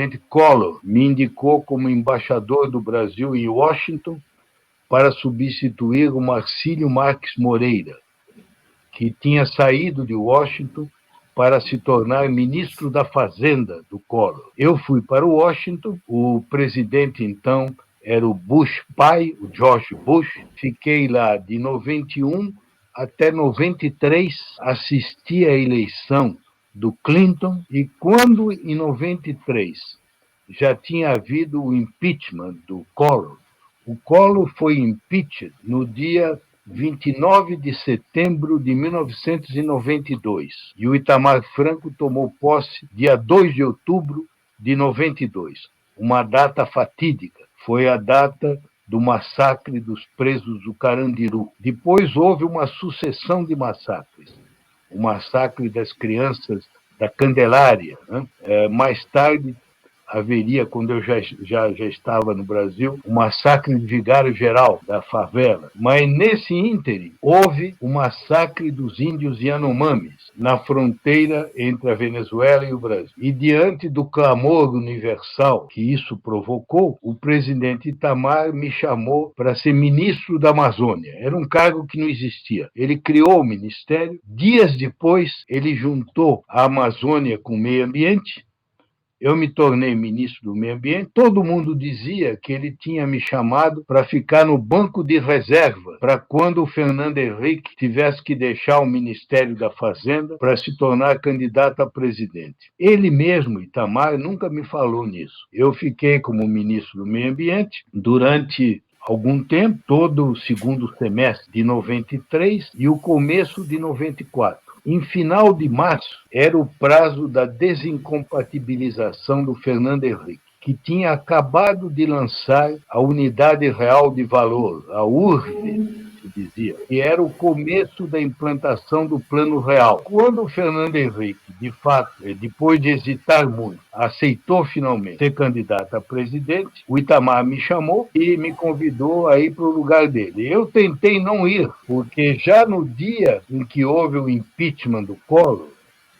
presidente Collor me indicou como embaixador do Brasil em Washington para substituir o Marcílio Marques Moreira, que tinha saído de Washington para se tornar ministro da Fazenda do Collor. Eu fui para Washington, o presidente então era o Bush pai, o George Bush. Fiquei lá de 91 até 93, assisti à eleição do Clinton, e quando, em 93, já tinha havido o impeachment do Collor, o Collor foi impeached no dia 29 de setembro de 1992, e o Itamar Franco tomou posse dia 2 de outubro de 92, uma data fatídica. Foi a data do massacre dos presos do Carandiru. Depois houve uma sucessão de massacres. O massacre das crianças da Candelária, né? Mais tarde haveria, quando eu já estava no Brasil, o massacre de Vigário Geral, da favela. Mas, nesse ínterim, houve o massacre dos índios Yanomamis, na fronteira entre a Venezuela e o Brasil. E, diante do clamor universal que isso provocou, o presidente Itamar me chamou para ser ministro da Amazônia. Era um cargo que não existia. Ele criou o ministério. Dias depois, ele juntou a Amazônia com o meio ambiente. Eu me tornei ministro do Meio Ambiente. Todo mundo dizia que ele tinha me chamado para ficar no banco de reserva, para quando o Fernando Henrique tivesse que deixar o Ministério da Fazenda para se tornar candidato a presidente. Ele mesmo, Itamar, nunca me falou nisso. Eu fiquei como ministro do Meio Ambiente durante algum tempo, todo o segundo semestre de 93 e o começo de 94. Em final de março, era o prazo da desincompatibilização do Fernando Henrique, que tinha acabado de lançar a Unidade Real de Valor, a URV, se dizia, que era o começo da implantação do Plano Real. Quando o Fernando Henrique, de fato, depois de hesitar muito, aceitou finalmente ser candidato a presidente, o Itamar me chamou e me convidou a ir para o lugar dele. Eu tentei não ir, porque já no dia em que houve o impeachment do Collor,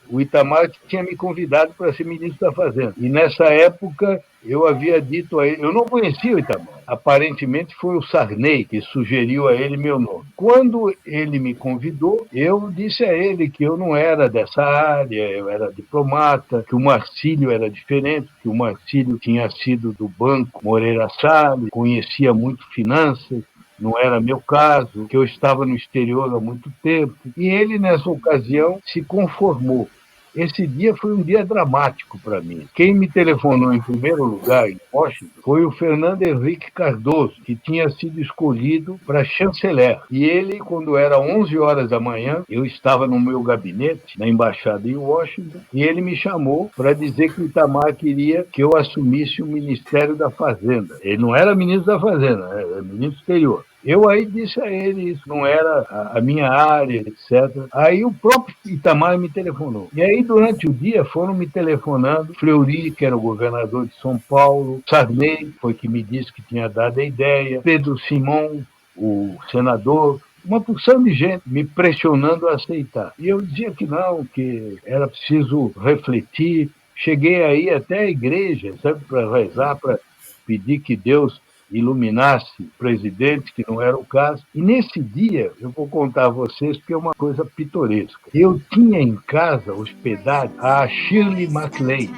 o Itamar tinha me convidado para ser ministro da Fazenda. E nessa época eu havia dito a ele, eu não conhecia o Itamar. Aparentemente foi o Sarney que sugeriu a ele meu nome. Quando ele me convidou, eu disse a ele que eu não era dessa área, eu era diplomata, que o Marcílio era diferente, que o Marcílio tinha sido do Banco Moreira Salles, conhecia muito finanças, não era meu caso, que eu estava no exterior há muito tempo. E ele, nessa ocasião, se conformou. Esse dia foi um dia dramático para mim. Quem me telefonou em primeiro lugar em Washington foi o Fernando Henrique Cardoso, que tinha sido escolhido para chanceler. E ele, quando era 11 horas da manhã, eu estava no meu gabinete, na embaixada em Washington, e ele me chamou para dizer que o Itamar queria que eu assumisse o Ministério da Fazenda. Ele não era ministro da Fazenda, era ministro exterior. Eu aí disse a ele, isso não era a minha área, etc. Aí o próprio Itamar me telefonou. E aí, durante o dia, foram me telefonando Fleury, que era o governador de São Paulo, Sarney, foi que me disse que tinha dado a ideia, Pedro Simon, o senador, uma porção de gente me pressionando a aceitar. E eu dizia que não, que era preciso refletir. Cheguei aí até a igreja, sabe, para rezar, para pedir que Deus iluminasse o presidente, que não era o caso. E nesse dia, eu vou contar a vocês, porque é uma coisa pitoresca. Eu tinha em casa hospedado a Shirley MacLaine.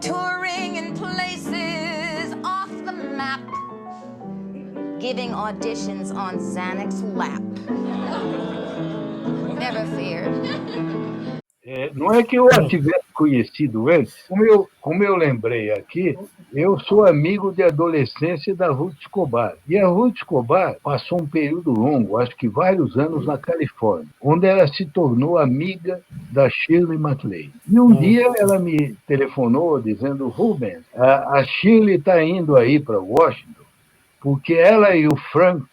Touring in places off the map, giving auditions on Xanax lap. Never feared. Não é que eu a tivesse conhecido antes. Como eu lembrei aqui, eu sou amigo de adolescência da Ruth Escobar. E a Ruth Escobar passou um período longo, acho que vários anos, na Califórnia, onde ela se tornou amiga da Shirley MacLaine. E um dia ela me telefonou dizendo, Rubens, a Shirley está indo aí para Washington, porque ela e o Frank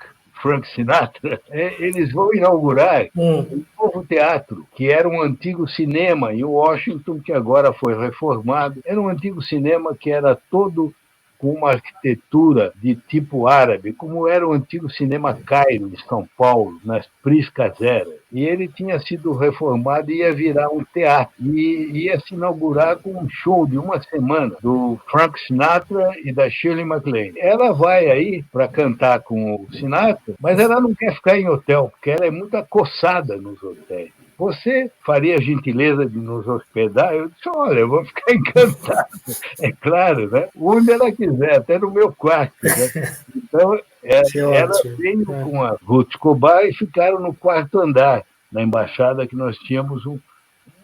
Sinatra, eles vão inaugurar um novo teatro, que era um antigo cinema em Washington, que agora foi reformado. Era um antigo cinema que era todo com uma arquitetura de tipo árabe, como era o antigo Cinema Cairo de São Paulo, nas Priscas Era. E ele tinha sido reformado e ia virar um teatro. E ia se inaugurar com um show de uma semana do Frank Sinatra e da Shirley MacLaine. Ela vai aí para cantar com o Sinatra, mas ela não quer ficar em hotel, porque ela é muito acossada nos hotéis. Você faria a gentileza de nos hospedar? Eu disse, olha, eu vou ficar encantado. É claro, né? Onde ela quiser, até no meu quarto. Né? Então, ela veio com a Ruth Escobar e ficaram no quarto andar, na embaixada, que nós tínhamos um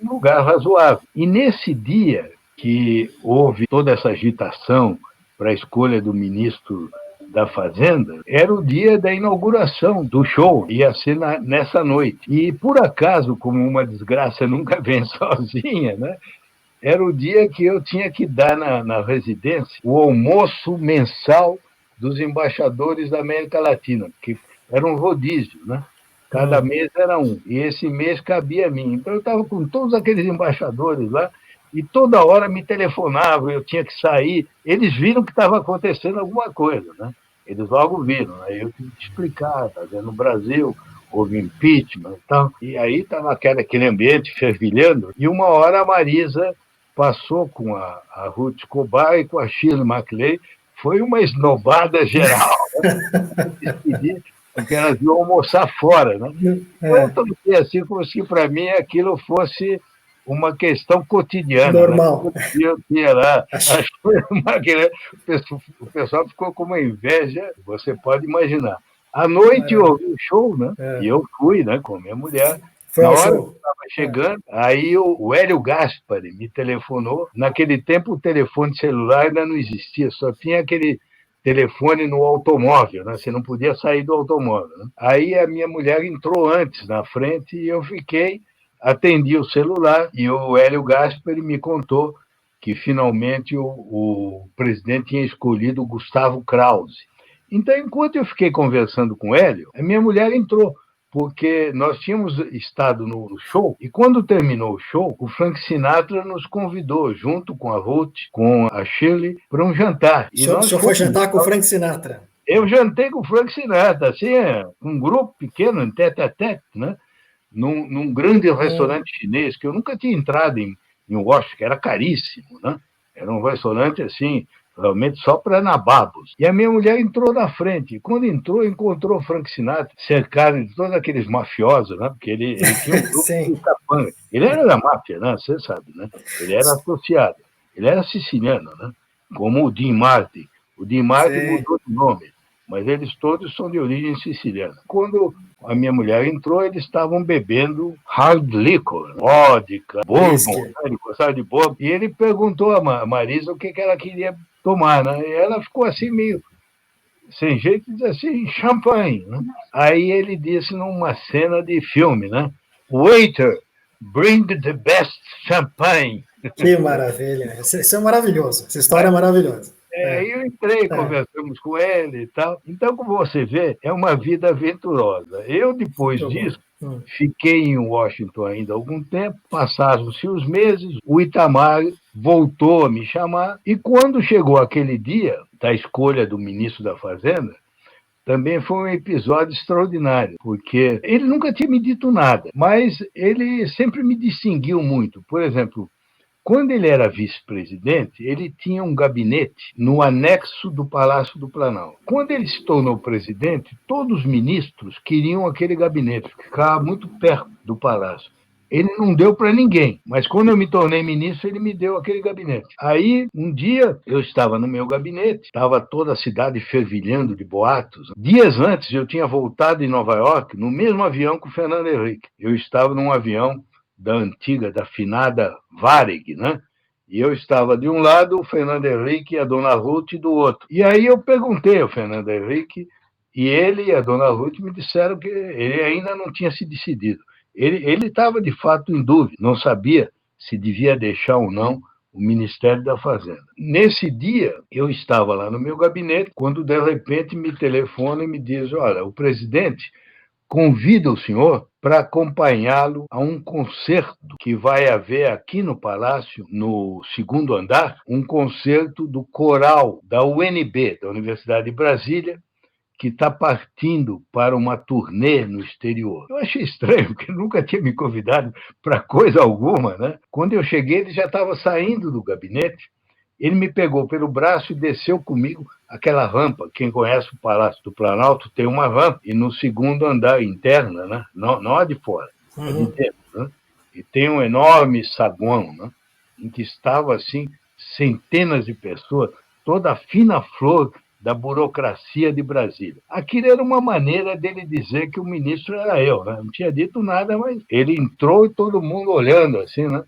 lugar razoável. E nesse dia que houve toda essa agitação para a escolha do ministro da Fazenda, era o dia da inauguração do show, ia ser nessa noite. E, por acaso, como uma desgraça nunca vem sozinha, né? Era o dia que eu tinha que dar na residência o almoço mensal dos embaixadores da América Latina, que era um rodízio, né? Cada mês era um. E esse mês cabia a mim. Então, eu estava com todos aqueles embaixadores lá, e toda hora me telefonavam, eu tinha que sair. Eles viram que estava acontecendo alguma coisa, né? Eles logo viram. Aí eu tive que explicar, tá vendo? No Brasil houve impeachment e tal. E aí estava aquele ambiente fervilhando. E uma hora a Marisa passou com a Ruth Escobar e com a Shirley MacLaine. Foi uma esnobada geral. Né? Porque elas iam almoçar fora. Né? Eu torci assim como se para mim aquilo fosse uma questão cotidiana. Normal. Né? Eu tinha lá o pessoal ficou com uma inveja, você pode imaginar. À noite eu ouvi o show, né? E eu fui, né, com a minha mulher. Foi na hora show. que eu estava chegando, aí o Hélio Gaspari me telefonou. Naquele tempo o telefone celular ainda não existia, só tinha aquele telefone no automóvel, né? Você não podia sair do automóvel. Né? Aí a minha mulher entrou antes na frente e eu fiquei, atendi o celular e o Hélio Gaspari me contou que finalmente o presidente tinha escolhido o Gustavo Krause. Então, enquanto eu fiquei conversando com o Hélio, a minha mulher entrou, porque nós tínhamos estado no show, e quando terminou o show, o Frank Sinatra nos convidou, junto com a Ruth, com a Shirley, para um jantar. E o senhor foi jantar com o Frank Sinatra? Eu jantei com o Frank Sinatra, assim, um grupo pequeno, em tete-a-tete, né? Num grande restaurante chinês, que eu nunca tinha entrado em Washington, que era caríssimo, né? Era um restaurante, assim, realmente só para nababos. E a minha mulher entrou na frente. Quando encontrou o Frank Sinatra, cercado de todos aqueles mafiosos, né? Porque ele tinha um grupo de capanga. Ele era da máfia, né? Você sabe, né? Ele era associado. Ele era siciliano, né? Como o Dean Martin. O Dean Martin mudou de nome, mas eles todos são de origem siciliana. Quando a minha mulher entrou, eles estavam bebendo hard liquor, vodka, bourbon, né? Ele gostava de bourbon. E ele perguntou a Marisa o que ela queria tomar, né? E ela ficou assim meio sem jeito, diz assim, champanhe. Né? Aí ele disse numa cena de filme, né? Waiter, bring the best champagne. Que maravilha. Isso é maravilhoso. Essa história é maravilhosa. Eu entrei, conversamos com ele e tal. Então, como você vê, é uma vida aventurosa. Eu, depois disso, fiquei em Washington ainda há algum tempo, passaram-se os meses, o Itamar voltou a me chamar, e quando chegou aquele dia da escolha do ministro da Fazenda, também foi um episódio extraordinário, porque ele nunca tinha me dito nada, mas ele sempre me distinguiu muito. Por exemplo, quando ele era vice-presidente, ele tinha um gabinete no anexo do Palácio do Planalto. Quando ele se tornou presidente, todos os ministros queriam aquele gabinete, que ficava muito perto do Palácio. Ele não deu para ninguém, mas quando eu me tornei ministro, ele me deu aquele gabinete. Aí, um dia, eu estava no meu gabinete, estava toda a cidade fervilhando de boatos. Dias antes, eu tinha voltado em Nova York, no mesmo avião que o Fernando Henrique. Eu estava num avião da finada Varig, né? E eu estava de um lado, o Fernando Henrique e a dona Ruth do outro. E aí eu perguntei ao Fernando Henrique, e ele e a dona Ruth me disseram que ele ainda não tinha se decidido. Ele estava, de fato, em dúvida, não sabia se devia deixar ou não o Ministério da Fazenda. Nesse dia, eu estava lá no meu gabinete, quando, de repente, me telefona e me diz, olha, o presidente convida o senhor para acompanhá-lo a um concerto que vai haver aqui no Palácio, no segundo andar, um concerto do coral da UNB, da Universidade de Brasília, que está partindo para uma turnê no exterior. Eu achei estranho, porque ele nunca tinha me convidado para coisa alguma, né? Quando eu cheguei, ele já estava saindo do gabinete. Ele me pegou pelo braço e desceu comigo aquela rampa. Quem conhece o Palácio do Planalto tem uma rampa, e no segundo andar, interna, né? Não a de fora, a de dentro. Né? E tem um enorme saguão, né? Em que estava assim, centenas de pessoas, toda a fina flor da burocracia de Brasília. Aquilo era uma maneira dele dizer que o ministro era eu, né? Não tinha dito nada, mas ele entrou e todo mundo olhando assim, né?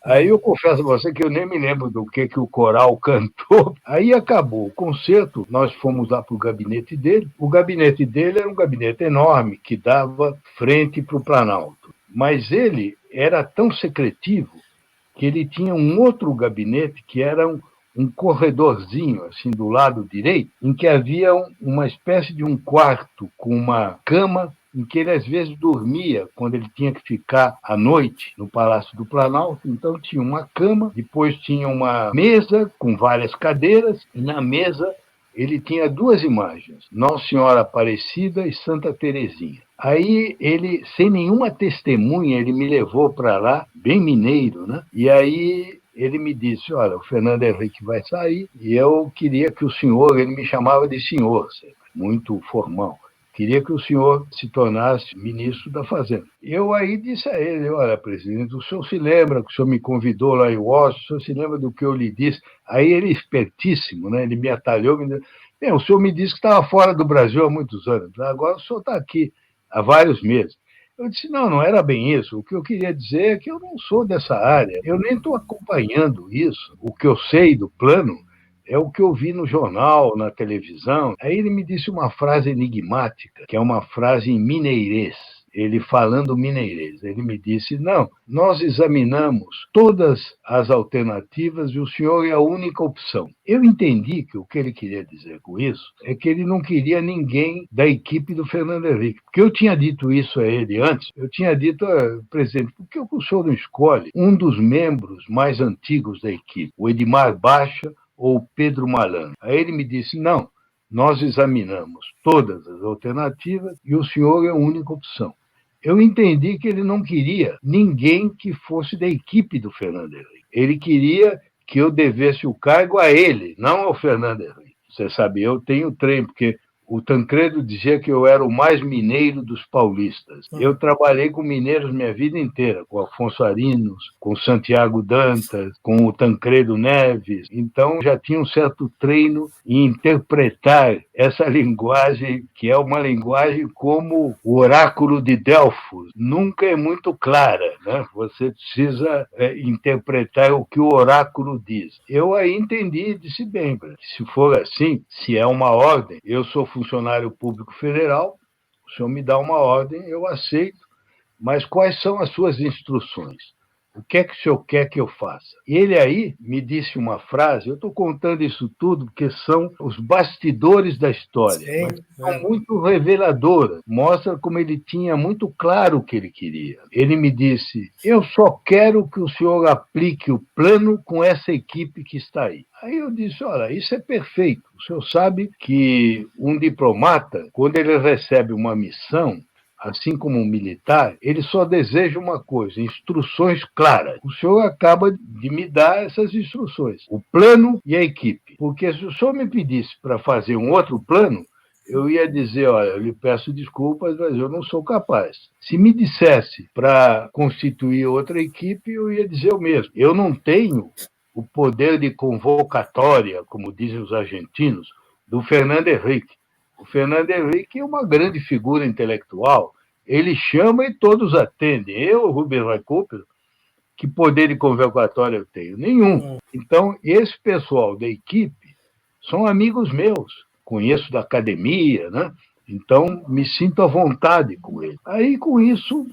Aí eu confesso a você que eu nem me lembro do que o coral cantou. Aí acabou o concerto, nós fomos lá para o gabinete dele. O gabinete dele era um gabinete enorme, que dava frente para o Planalto. Mas ele era tão secretivo que ele tinha um outro gabinete que era um corredorzinho, assim, do lado direito, em que havia uma espécie de um quarto com uma cama em que ele às vezes dormia quando ele tinha que ficar à noite no Palácio do Planalto. Então tinha uma cama, depois tinha uma mesa com várias cadeiras, e na mesa ele tinha duas imagens, Nossa Senhora Aparecida e Santa Teresinha. Aí ele, sem nenhuma testemunha, ele me levou para lá, bem mineiro, né? E aí ele me disse, olha, o Fernando Henrique vai sair e eu queria que o senhor, ele me chamava de senhor, muito formal, queria que o senhor se tornasse ministro da Fazenda. Eu aí disse a ele, olha, presidente, o senhor se lembra que o senhor me convidou lá em Washington, o senhor se lembra do que eu lhe disse? Aí ele, espertíssimo, né? Ele me atalhou, me disse, o senhor me disse que estava fora do Brasil há muitos anos, agora o senhor está aqui há vários meses. Eu disse, não era bem isso. O que eu queria dizer é que eu não sou dessa área, eu nem estou acompanhando isso. O que eu sei do plano é o que eu vi no jornal, na televisão. Aí ele me disse uma frase enigmática, que é uma frase em mineirês. Ele falando mineirês. Ele me disse, não, nós examinamos todas as alternativas e o senhor é a única opção. Eu entendi que o que ele queria dizer com isso é que ele não queria ninguém da equipe do Fernando Henrique. Porque eu tinha dito isso a ele antes, eu tinha dito, presidente, por que o senhor não escolhe um dos membros mais antigos da equipe, o Edmar Baixa ou o Pedro Malan? Aí ele me disse, não, nós examinamos todas as alternativas e o senhor é a única opção. Eu entendi que ele não queria ninguém que fosse da equipe do Fernando Henrique. Ele queria que eu devesse o cargo a ele, não ao Fernando Henrique. Você sabe, eu tenho trem, porque o Tancredo dizia que eu era o mais mineiro dos paulistas. Eu trabalhei com mineiros minha vida inteira, com Afonso Arinos, com Santiago Dantas, com o Tancredo Neves. Então, já tinha um certo treino em interpretar essa linguagem, que é uma linguagem como o oráculo de Delfos. Nunca é muito clara, né? Você precisa interpretar o que o oráculo diz. Eu aí entendi e disse, bem, se for assim, se é uma ordem, eu sou funcionário público federal, o senhor me dá uma ordem, eu aceito, mas quais são as suas instruções? O que é que o senhor quer que eu faça? Ele aí me disse uma frase, eu estou contando isso tudo porque são os bastidores da história, mas são muito reveladoras, mostra como ele tinha muito claro o que ele queria. Ele me disse, eu só quero que o senhor aplique o plano com essa equipe que está aí. Aí eu disse, olha, isso é perfeito. O senhor sabe que um diplomata, quando ele recebe uma missão, assim como um militar, ele só deseja uma coisa, instruções claras. O senhor acaba de me dar essas instruções, o plano e a equipe. Porque se o senhor me pedisse para fazer um outro plano, eu ia dizer, olha, eu lhe peço desculpas, mas eu não sou capaz. Se me dissesse para constituir outra equipe, eu ia dizer o mesmo. Eu não tenho o poder de convocatória, como dizem os argentinos, do Fernando Henrique. O Fernando Henrique é uma grande figura intelectual. Ele chama e todos atendem. Eu, Rubens Recupero, que poder de convocatória eu tenho? Nenhum. Então, esse pessoal da equipe são amigos meus. Conheço da academia, né? Então, me sinto à vontade com eles. Aí, com isso,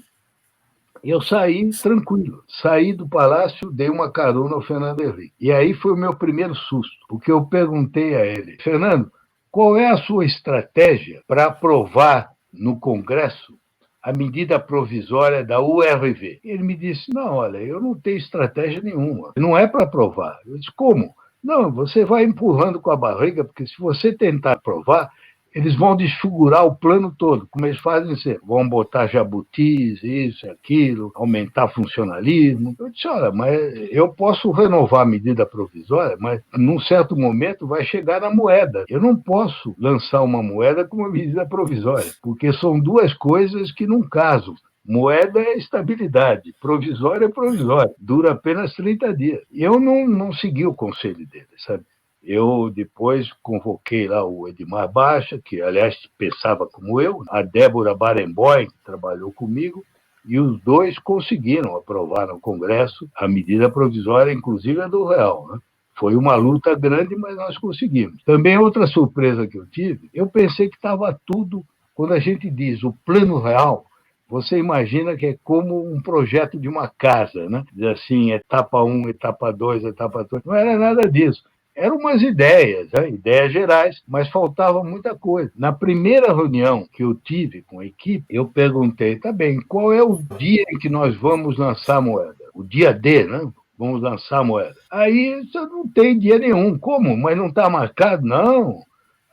eu saí tranquilo. Saí do palácio, dei uma carona ao Fernando Henrique. E aí foi o meu primeiro susto, porque eu perguntei a ele, Fernando, qual é a sua estratégia para aprovar no Congresso a medida provisória da URV. Ele me disse, não, olha, eu não tenho estratégia nenhuma, não é para aprovar. Eu disse, como? Não, você vai empurrando com a barriga, porque se você tentar aprovar, eles vão desfigurar o plano todo, como eles fazem sempre. Vão botar jabutis, isso, aquilo, aumentar funcionalismo. Eu disse, olha, mas eu posso renovar a medida provisória, mas num certo momento vai chegar na moeda. Eu não posso lançar uma moeda com uma medida provisória, porque são duas coisas que não casam. Moeda é estabilidade, provisória é provisória, dura apenas 30 dias. Eu não segui o conselho dele, sabe? Eu depois convoquei lá o Edmar Baixa, que, aliás, pensava como eu, a Débora Barenboim, que trabalhou comigo, e os dois conseguiram aprovar no Congresso a medida provisória, inclusive a do real, né? Foi uma luta grande, mas nós conseguimos. Também outra surpresa que eu tive, eu pensei que estava tudo, quando a gente diz o plano real, você imagina que é como um projeto de uma casa, né? Diz assim, etapa 1, etapa 2, etapa 3. Não era nada disso. Eram umas ideias, né? Ideias gerais, mas faltava muita coisa. Na primeira reunião que eu tive com a equipe, eu perguntei, tá bem, qual é o dia em que nós vamos lançar a moeda? O dia D, né? Vamos lançar a moeda. Aí você não tem dia nenhum. Como? Mas não está marcado? Não.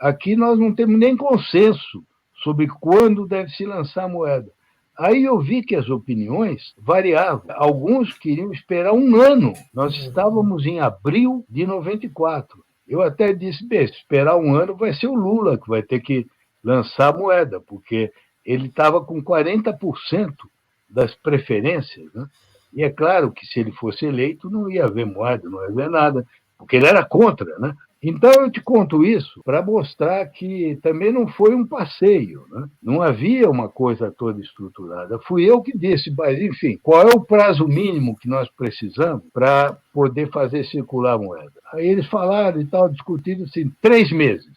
Aqui nós não temos nem consenso sobre quando deve se lançar a moeda. Aí eu vi que as opiniões variavam. Alguns queriam esperar um ano. Nós estávamos em abril de 94. Eu até disse, bem, se esperar um ano vai ser o Lula que vai ter que lançar a moeda, porque ele estava com 40% das preferências, né? E é claro que se ele fosse eleito não ia haver moeda, não ia haver nada, porque ele era contra, né? Então, eu te conto isso para mostrar que também não foi um passeio, né? Não havia uma coisa toda estruturada. Fui eu que disse, mas, enfim, qual é o prazo mínimo que nós precisamos para poder fazer circular a moeda? Aí eles falaram e tal, discutindo assim, 3 meses.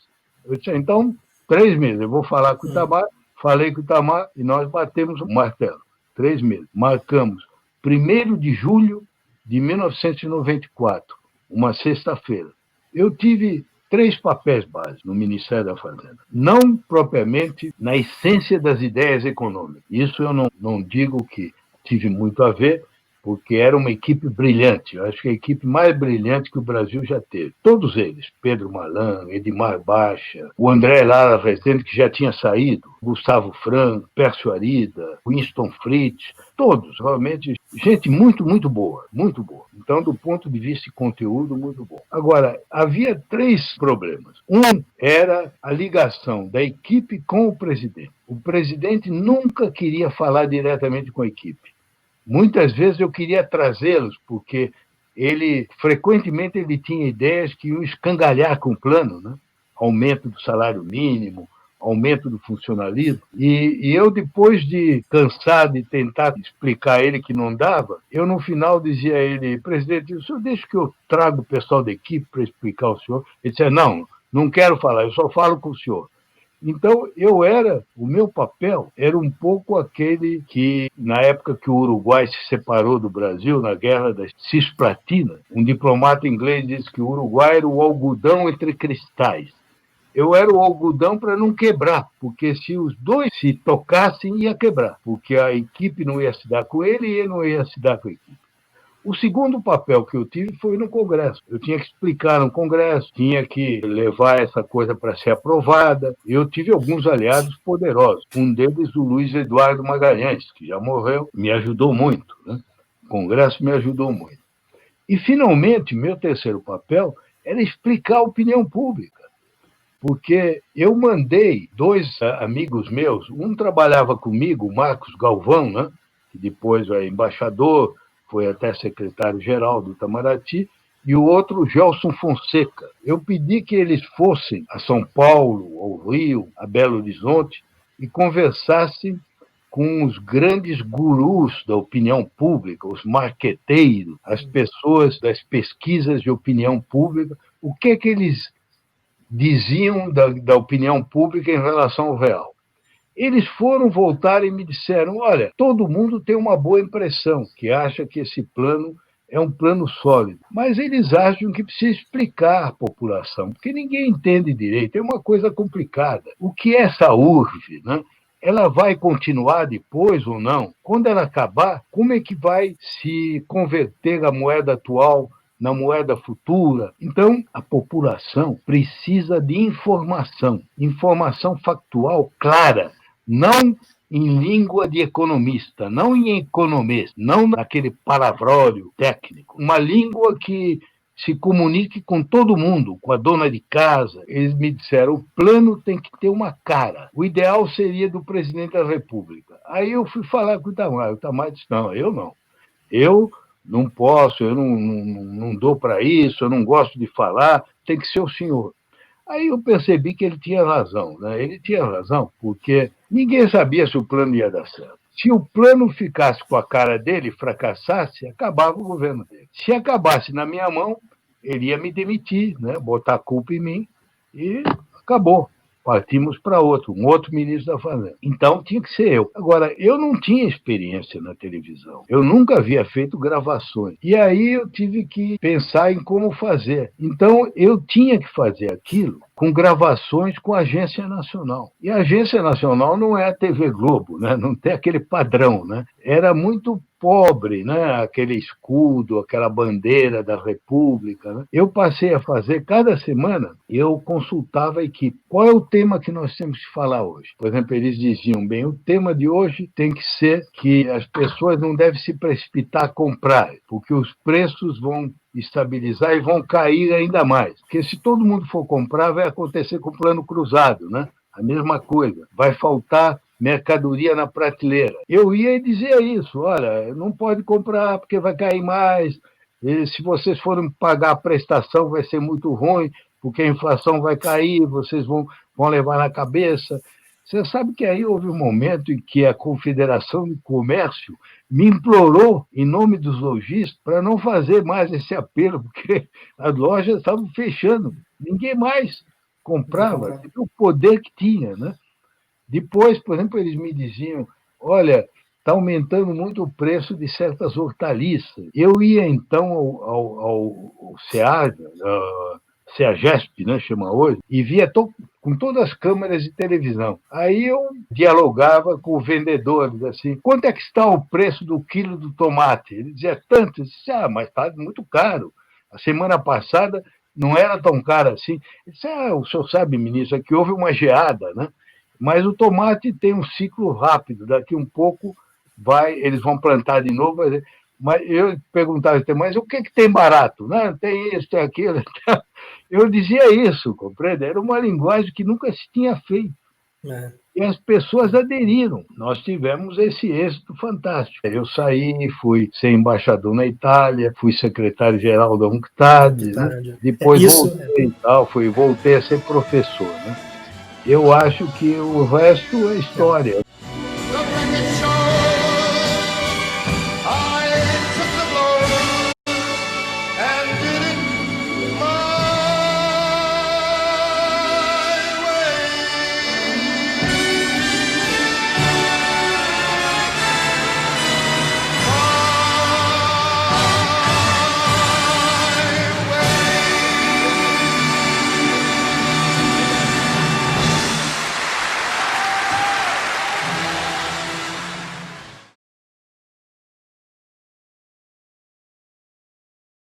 Eu disse, então, 3 meses. Eu vou falar com o Itamar, falei com o Itamar e nós batemos o martelo. 3 meses. Marcamos 1º de julho de 1994, uma sexta-feira. Eu tive 3 papéis básicos no Ministério da Fazenda. Não propriamente na essência das ideias econômicas. Isso eu não digo que tive muito a ver, porque era uma equipe brilhante. Eu acho que a equipe mais brilhante que o Brasil já teve. Todos eles. Pedro Malan, Edmar Baixa, o André Lara Rezende, que já tinha saído, Gustavo Franco, Pércio Arida, Winston Fritz, todos, realmente, gente muito, muito boa, muito boa. Então, do ponto de vista de conteúdo, muito bom. Agora, havia 3 problemas. Um era a ligação da equipe com o presidente. O presidente nunca queria falar diretamente com a equipe. Muitas vezes eu queria trazê-los, porque frequentemente ele tinha ideias que iam escangalhar com o plano, né? Aumento do salário mínimo, aumento do funcionalismo. E eu, depois de cansar de tentar explicar a ele que não dava, eu, no final, dizia a ele, presidente, o senhor deixa que eu trago o pessoal da equipe para explicar ao senhor? Ele dizia, não quero falar, eu só falo com o senhor. Então, o meu papel era um pouco aquele que, na época que o Uruguai se separou do Brasil, na Guerra da Cisplatina, um diplomata inglês disse que o Uruguai era o algodão entre cristais. Eu era o algodão para não quebrar, porque se os dois se tocassem, ia quebrar, porque a equipe não ia se dar com ele e ele não ia se dar com a equipe. O segundo papel que eu tive foi no Congresso. Eu tinha que explicar no Congresso, tinha que levar essa coisa para ser aprovada. Eu tive alguns aliados poderosos. Um deles, o Luiz Eduardo Magalhães, que já morreu, me ajudou muito, né? O Congresso me ajudou muito. E, finalmente, meu terceiro papel era explicar a opinião pública. Porque eu mandei 2 amigos meus, um trabalhava comigo, o Marcos Galvão, né? Que depois é embaixador, foi até secretário-geral do Itamaraty, e o outro, Gelson Fonseca. Eu pedi que eles fossem a São Paulo, ao Rio, a Belo Horizonte, e conversassem com os grandes gurus da opinião pública, os marqueteiros, as pessoas das pesquisas de opinião pública, o que eles diziam da opinião pública em relação ao real. Eles foram voltar e me disseram, olha, todo mundo tem uma boa impressão, que acha que esse plano é um plano sólido, mas eles acham que precisa explicar à população, porque ninguém entende direito, é uma coisa complicada. O que é essa URV, né? ela vai continuar depois ou não? Quando ela acabar, como é que vai se converter a moeda atual na moeda futura? Então, a população precisa de informação factual clara, não em língua de economista, não em economês, não naquele palavrório técnico, uma língua que se comunique com todo mundo, com a dona de casa. Eles me disseram, o plano tem que ter uma cara. O ideal seria do presidente da República. Aí eu fui falar com o Itamar. O Itamar disse, não, eu não. Eu não posso, eu não dou para isso, eu não gosto de falar, tem que ser o senhor. Aí eu percebi que ele tinha razão, né? Ele tinha razão, porque ninguém sabia se o plano ia dar certo. Se o plano ficasse com a cara dele e fracassasse, acabava o governo dele. Se acabasse na minha mão, ele ia me demitir, né? Botar a culpa em mim e acabou. Partimos para um outro ministro da Fazenda. Então, tinha que ser eu. Agora, eu não tinha experiência na televisão. Eu nunca havia feito gravações. E aí eu tive que pensar em como fazer. Então, eu tinha que fazer aquilo com gravações com a Agência Nacional. E a Agência Nacional não é a TV Globo, né? Não tem aquele padrão, né? Era muito pobre, né? Aquele escudo, aquela bandeira da República, né? Eu passei a fazer, cada semana, eu consultava a equipe. Qual é o tema que nós temos que falar hoje? Por exemplo, eles diziam, bem, o tema de hoje tem que ser que as pessoas não devem se precipitar a comprar, porque os preços vão estabilizar e vão cair ainda mais. Porque se todo mundo for comprar, vai acontecer com o plano cruzado, né? A mesma coisa. Vai faltar mercadoria na prateleira. Eu ia dizer isso, olha, não pode comprar porque vai cair mais, e se vocês forem pagar a prestação vai ser muito ruim, porque a inflação vai cair, vocês vão levar na cabeça. Você sabe que aí houve um momento em que a Confederação de Comércio me implorou, em nome dos lojistas, para não fazer mais esse apelo, porque as lojas estavam fechando, ninguém mais comprava, o poder que tinha, né? Depois, por exemplo, eles me diziam, olha, está aumentando muito o preço de certas hortaliças. Eu ia, então, ao CEAGESP, né, chama hoje, e via com todas as câmeras de televisão. Aí eu dialogava com o vendedor, assim, quanto é que está o preço do quilo do tomate? Ele dizia tanto. Eu disse, mas está muito caro. A semana passada não era tão caro assim. Ele disse, o senhor sabe, ministro, é que houve uma geada, né? Mas o tomate tem um ciclo rápido, daqui um pouco eles vão plantar de novo. Mas eu perguntava, mas o que tem barato? Não, tem isso, tem aquilo. Eu dizia isso, compreende? Era uma linguagem que nunca se tinha feito. É. E as pessoas aderiram. Nós tivemos esse êxito fantástico. Eu saí, fui ser embaixador na Itália, fui secretário-geral da UNCTAD, né? Depois voltei a ser professor, né? Eu acho que o resto é história.